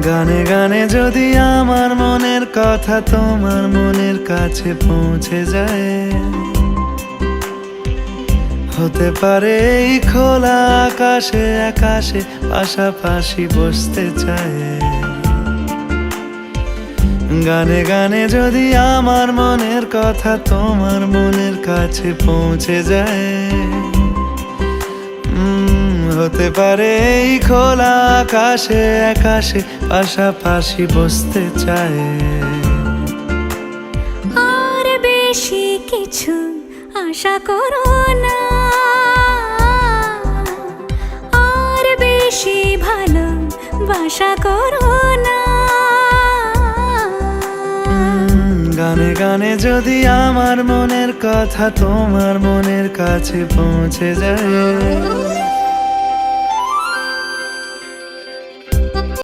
গানে গানে যদি আমার মনের কথা তোমার মনের কাছে পৌঁছে যায়, হতে পারে এই খোলা আকাশে আকাশে পাশাপাশি বসতে চায়। গানে গানে যদি আমার মনের কথা তোমার মনের কাছে পৌঁছে যায়, হতে পারে এই খোলা আকাশে আকাশে পাশাপাশি বসতে চায়। আর বেশি কিছু আশা করো না, আর বেশি ভালোবাসা করো না। গানে গানে যদি আমার মনের কথা তোমার মনের কাছে পৌঁছে যায়,